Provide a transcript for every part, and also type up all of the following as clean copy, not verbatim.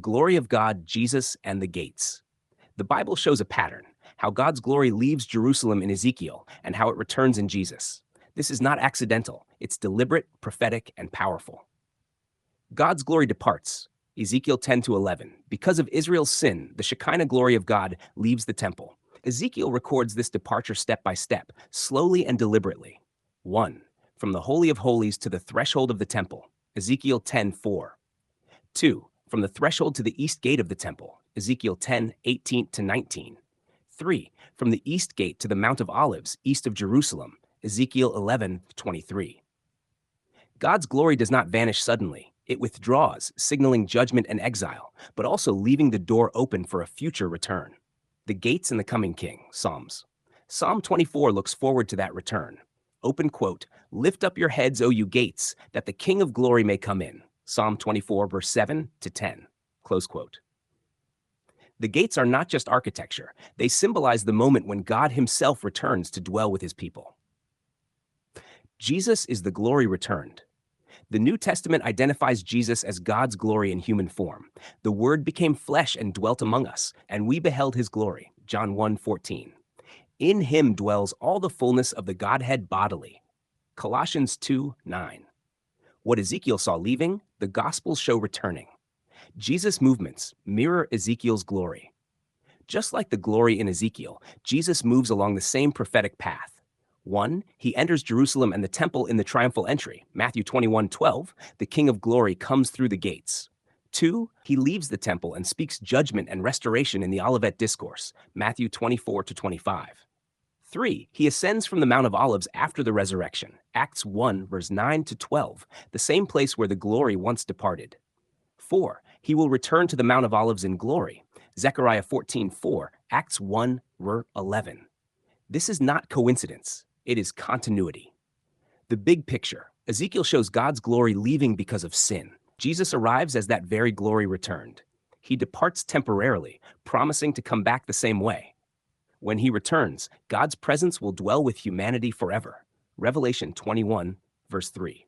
glory of God, Jesus, and the gates. The Bible shows a pattern, how God's glory leaves Jerusalem in Ezekiel and how it returns in Jesus. This is not accidental, it's deliberate, prophetic, and powerful. God's glory departs. Ezekiel 10 to 11. Because of Israel's sin, the Shekinah glory of God leaves the temple. Ezekiel records this departure step by step, slowly and deliberately. 1. From the Holy of Holies to the threshold of the temple. Ezekiel 10:4. 2. From the threshold to the east gate of the temple. Ezekiel 10:18 to 19. 3. From the east gate to the Mount of Olives, east of Jerusalem. Ezekiel 11:23. God's glory does not vanish suddenly. It withdraws, signaling judgment and exile, but also leaving the door open for a future return. The gates and the coming king, Psalms. Psalm 24 looks forward to that return. Open quote, "Lift up your heads, O you gates, that the King of glory may come in." Psalm 24, verse 7 to 10. Close quote. The gates are not just architecture. They symbolize the moment when God himself returns to dwell with his people. Jesus is the glory returned. The New Testament identifies Jesus as God's glory in human form. The Word became flesh and dwelt among us, and we beheld his glory. John 1:14. In him dwells all the fullness of the Godhead bodily. Colossians 2:9. What Ezekiel saw leaving, the Gospels show returning. Jesus' movements mirror Ezekiel's glory. Just like the glory in Ezekiel, Jesus moves along the same prophetic path. 1. He enters Jerusalem and the temple in the triumphal entry. Matthew 21:12, the King of glory comes through the gates. 2. He leaves the temple and speaks judgment and restoration in the Olivet Discourse. Matthew 24 to 25. 3. He ascends from the Mount of Olives after the resurrection. Acts 1, verse 9 to 12, the same place where the glory once departed. 4. He will return to the Mount of Olives in glory. Zechariah 14:4, Acts 1, verse 11. This is not coincidence. It is continuity. The big picture. Ezekiel shows God's glory leaving because of sin. Jesus arrives as that very glory returned. He departs temporarily, promising to come back the same way. When he returns, God's presence will dwell with humanity forever. Revelation 21, verse 3.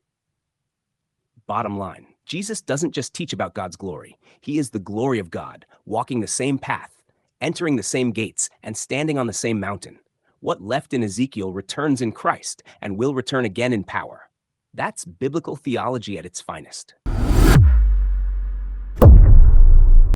Bottom line, Jesus doesn't just teach about God's glory. He is the glory of God, walking the same path, entering the same gates, and standing on the same mountain. What left in Ezekiel returns in Christ and will return again in power. That's biblical theology at its finest.